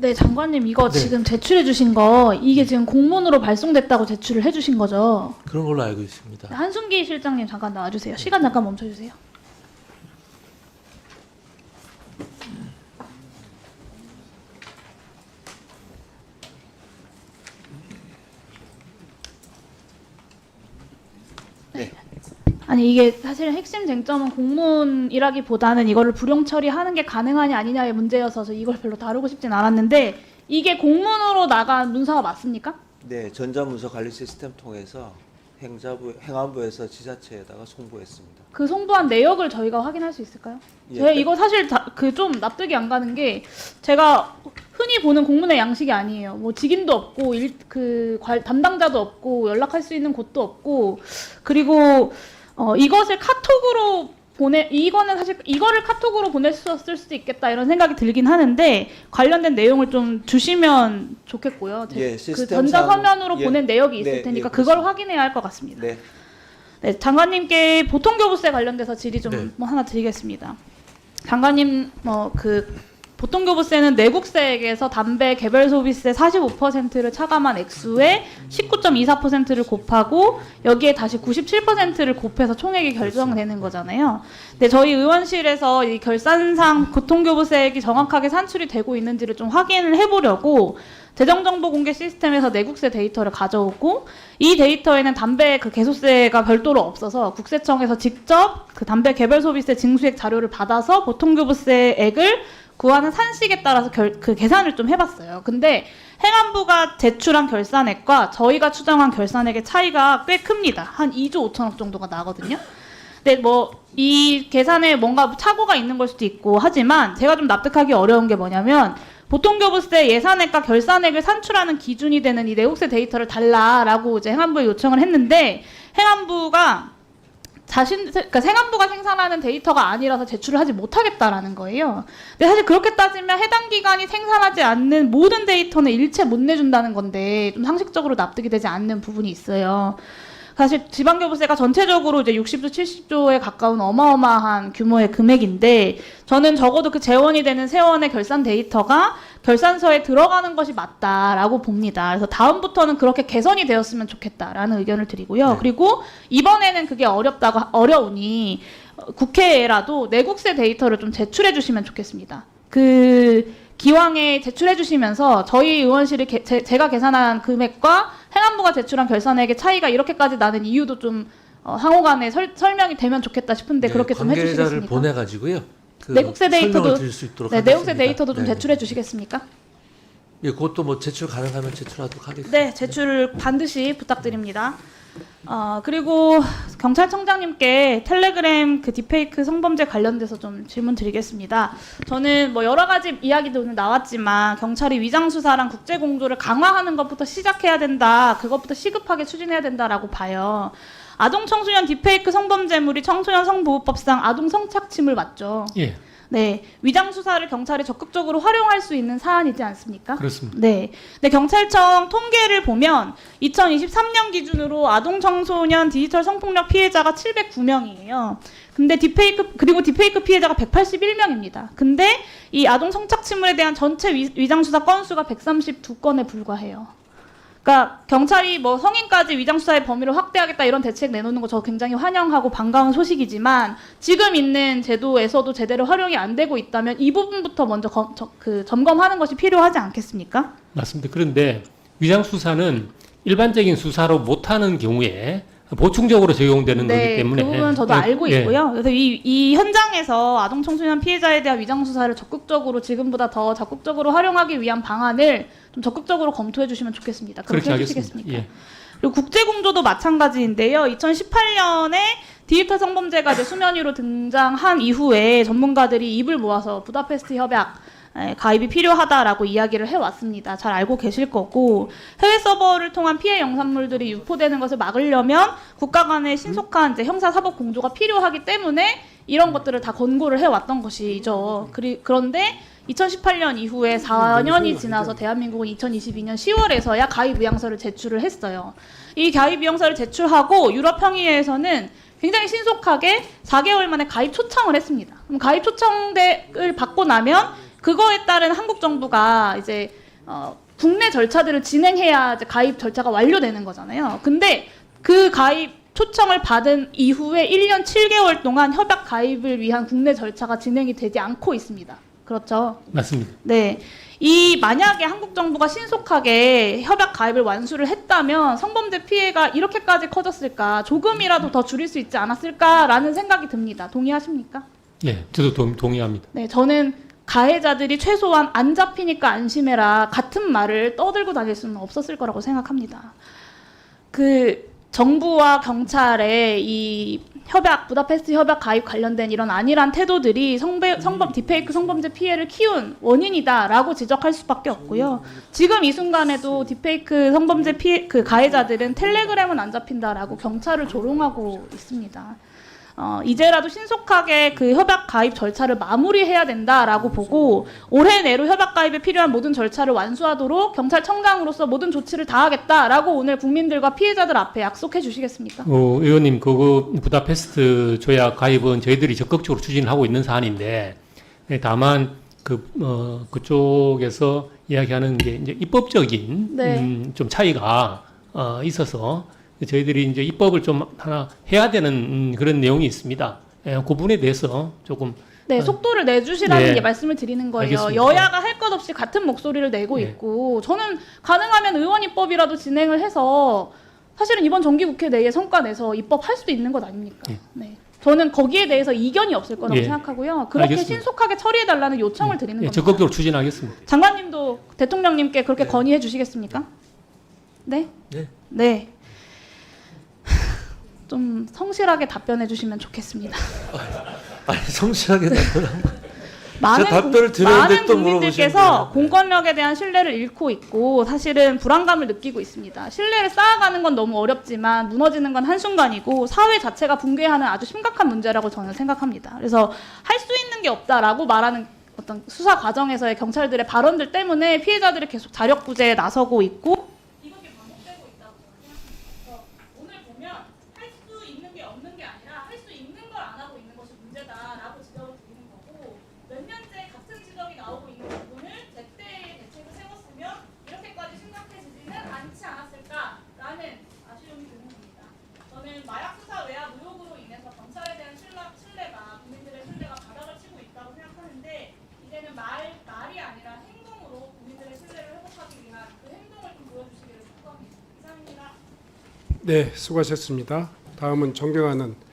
네, 장관님 이거 네. 지금 제출해 주신 거 이게 지금 공문으로 발송됐다고 제출을 해 주신 거죠? 그런 걸로 알고 있습니다. 한순기 실장님 잠깐 나와주세요. 시간 잠깐 멈춰주세요. 네. 아니 이게 사실 핵심 쟁점은 공문이라기보다는 이거를 불용 처리하는 게 가능하냐 아니냐의 문제여서 이걸 별로 다루고 싶진 않았는데 이게 공문으로 나간 문서가 맞습니까? 네, 전자문서 관리 시스템 통해서 행안부에서 지자체에다가 송부했습니다. 그 송부한 내역을 저희가 확인할 수 있을까요? 예. 제가 이거 사실 그 좀 납득이 안 가는 게 제가 흔히 보는 공문의 양식이 아니에요. 뭐 직인도 없고 담당자도 없고 연락할 수 있는 곳도 없고 그리고 이것을 카톡으로 이거는 사실 이거를 카톡으로 보냈었을 수도 있겠다 이런 생각이 들긴 하는데 관련된 내용을 좀 주시면 좋겠고요. 예, 그 시스템상 전자서면으로 예. 보낸 내역이 있을 네, 테니까 예, 그걸 그렇습니다. 확인해야 할 것 같습니다. 네, 네, 장관님께 보통교부세 관련돼서 질의 좀 네. 뭐 하나 드리겠습니다. 장관님, 보통교부세는 내국세액에서 담배 개별 소비세 45%를 차감한 액수에 19.24%를 곱하고 여기에 다시 97%를 곱해서 총액이 결정되는 거잖아요. 근데 저희 의원실에서 이 결산상 보통교부세액이 정확하게 산출이 되고 있는지를 좀 확인을 해보려고 재정정보공개 시스템에서 내국세 데이터를 가져오고 이 데이터에는 담배 그 개소세가 별도로 없어서 국세청에서 직접 그 담배 개별 소비세 징수액 자료를 받아서 보통교부세액을 구하는 산식에 따라서 그 계산을 좀 해봤어요. 근데 행안부가 제출한 결산액과 저희가 추정한 결산액의 차이가 꽤 큽니다. 한 2조 5천억 정도가 나거든요. 근데 이 계산에 뭔가 착오가 있는 걸 수도 있고 하지만 제가 좀 납득하기 어려운 게 뭐냐면 보통교부세 예산액과 결산액을 산출하는 기준이 되는 이 내국세 데이터를 달라라고 이제 행안부에 요청을 했는데 행안부가 그러니까 행안부가 생산하는 데이터가 아니라서 제출을 하지 못하겠다라는 거예요. 근데 사실 그렇게 따지면 해당 기관이 생산하지 않는 모든 데이터는 일체 못 내준다는 건데 좀 상식적으로 납득이 되지 않는 부분이 있어요. 사실 지방교부세가 전체적으로 이제 60조, 70조에 가까운 어마어마한 규모의 금액인데 저는 적어도 그 재원이 되는 세원의 결산 데이터가 결산서에 들어가는 것이 맞다라고 봅니다. 그래서 다음부터는 그렇게 개선이 되었으면 좋겠다라는 의견을 드리고요. 네. 그리고 이번에는 그게 어려우니 국회에라도 내국세 데이터를 좀 제출해 주시면 좋겠습니다. 기왕에 제출해 주시면서 저희 의원실이 제가 계산한 금액과 행안부가 제출한 결산액의 차이가 이렇게까지 나는 이유도 좀 상호 간에 설명이 되면 좋겠다 싶은데 네, 그렇게 좀 관계자를 해주시겠습니까? 보내가지고요. 내국세 데이터도 설명을 드릴 수 있도록 네, 하겠습니다. 내국세 데이터도 좀 네. 제출해 주시겠습니까? 예, 그것도 뭐 제출 가능하면 제출하도록 하겠습니다. 네, 제출을 반드시 부탁드립니다. 그리고 경찰청장님께 텔레그램 그 딥페이크 성범죄 관련돼서 좀 질문 드리겠습니다. 저는 뭐 여러 가지 이야기도 오늘 나왔지만 경찰이 위장 수사랑 국제 공조를 강화하는 것부터 시작해야 된다. 그것부터 시급하게 추진해야 된다라고 봐요. 아동 청소년 딥페이크 성범죄물이 청소년 성보호법상 아동 성착취물 맞죠? 예, 네, 위장 수사를 경찰이 적극적으로 활용할 수 있는 사안이지 않습니까? 그렇습니다. 네. 근데 경찰청 통계를 보면 2023년 기준으로 아동 청소년 디지털 성폭력 피해자가 709명이에요. 근데 디페이크 피해자가 181명입니다. 근데 이 아동 성착취물에 대한 전체 위장 수사 건수가 132건에 불과해요. 그러니까 경찰이 뭐 성인까지 위장 수사의 범위를 확대하겠다 이런 대책 내놓는 거 저 굉장히 환영하고 반가운 소식이지만 지금 있는 제도에서도 제대로 활용이 안 되고 있다면 이 부분부터 먼저 점검하는 것이 필요하지 않겠습니까? 맞습니다. 그런데 위장 수사는 일반적인 수사로 못하는 경우에 보충적으로 적용되는 거기 때문에 그 부분은 저도 예, 알고 예. 있고요. 그래서 이 현장에서 아동 청소년 피해자에 대한 위장 수사를 적극적으로 지금보다 더 적극적으로 활용하기 위한 방안을 좀 적극적으로 검토해 주시면 좋겠습니다. 그렇게 그렇게 해주시겠습니까? 하겠습니다. 예. 그리고 국제공조도 마찬가지인데요. 2018년에 디지털 성범죄가 이제 수면 위로 등장한 이후에 전문가들이 입을 모아서 부다페스트 협약 가입이 필요하다라고 이야기를 해왔습니다. 잘 알고 계실 거고 해외 서버를 통한 피해 영상물들이 유포되는 것을 막으려면 국가 간의 신속한 이제 형사사법 공조가 필요하기 때문에 이런 것들을 다 권고를 해왔던 것이죠. 그런데 2018년 이후에 4년이 지나서 대한민국은 2022년 10월에서야 가입 의향서를 제출을 했어요. 이 가입 의향서를 제출하고 유럽평의회에서는 굉장히 신속하게 4개월 만에 가입 초청을 했습니다. 그럼 가입 초청을 받고 나면 그거에 따른 한국 정부가 이제 국내 절차들을 진행해야 이제 가입 절차가 완료되는 거잖아요. 근데 그 가입 초청을 받은 이후에 1년 7개월 동안 협약 가입을 위한 국내 절차가 진행이 되지 않고 있습니다. 그렇죠? 맞습니다. 네. 만약에 한국 정부가 신속하게 협약 가입을 완수를 했다면 성범죄 피해가 이렇게까지 커졌을까? 조금이라도 더 줄일 수 있지 않았을까라는 생각이 듭니다. 동의하십니까? 예, 저도 동의합니다. 네, 저는 가해자들이 최소한 안 잡히니까 안심해라 같은 말을 떠들고 다닐 수는 없었을 거라고 생각합니다. 정부와 경찰의 이 부다페스트 협약 가입 관련된 이런 안일한 태도들이 디페이크 성범죄 피해를 키운 원인이다라고 지적할 수밖에 없고요. 지금 이 순간에도 디페이크 성범죄 가해자들은 텔레그램은 안 잡힌다라고 경찰을 조롱하고 있습니다. 이제라도 신속하게 그 협약 가입 절차를 마무리해야 된다라고 보고 올해 내로 협약 가입에 필요한 모든 절차를 완수하도록 경찰청장으로서 모든 조치를 다하겠다라고 오늘 국민들과 피해자들 앞에 약속해 주시겠습니까? 의원님, 그거 부다페스트 조약 가입은 저희들이 적극적으로 추진하고 있는 사안인데, 다만 그쪽에서 이야기하는 게 이제 입법적인 네. 좀 차이가 있어서 저희들이 이제 입법을 좀 하나 해야 되는 그런 내용이 있습니다. 그 부분에 대해서 조금 네, 속도를 내주시라는 네. 게 말씀을 드리는 거예요. 알겠습니다. 여야가 할 것 없이 같은 목소리를 내고 네. 있고 저는 가능하면 의원 입법이라도 진행을 해서 사실은 이번 정기국회 내에 성과 내서 입법할 수도 있는 것 아닙니까? 네. 네. 저는 거기에 대해서 이견이 없을 거라고 예. 생각하고요. 그렇게 알겠습니다. 신속하게 처리해달라는 요청을 드리는 예, 겁니다. 적극적으로 추진하겠습니다. 장관님도 대통령님께 그렇게 건의해 주시겠습니까? 네? 네. 네. 좀 성실하게 답변해 주시면 좋겠습니다. 아니 성실하게 답변한 거. 많은, 답변을 드렸는데 많은 또 국민들께서 물어보시는데요. 공권력에 대한 신뢰를 잃고 있고 사실은 불안감을 느끼고 있습니다. 신뢰를 쌓아가는 건 너무 어렵지만 무너지는 건 한순간이고 사회 자체가 붕괴하는 아주 심각한 문제라고 저는 생각합니다. 그래서 할 수 있는 게 없다라고 말하는 어떤 수사 과정에서의 경찰들의 발언들 때문에 피해자들이 계속 자력구제에 나서고 있고 이것이 반복되고 있다고 생각합니다. 오늘 보면 할 수 있는 게 없는 게 아니라 할 수 있는 걸 안 하고 있는 것이 문제다라고 지적을 드리는 거고 몇 년째 같은 지적이 나오고 있는 부분을 제때의 대책을 세웠으면 이렇게까지 심각해지지는 않지 않았을까라는 아쉬움이 드는 겁니다. 저는 마약 수사 외압 의혹으로 인해서 경찰에 대한 신뢰가 국민들의 신뢰가 바닥을 치고 있다고 생각하는데 이제는 말이 아니라 행동으로 국민들의 신뢰를 회복하기 위한 그 행동을 좀 보여주시기를 촉구합니다. 이상입니다. 네, 수고하셨습니다. 다음은 존경하는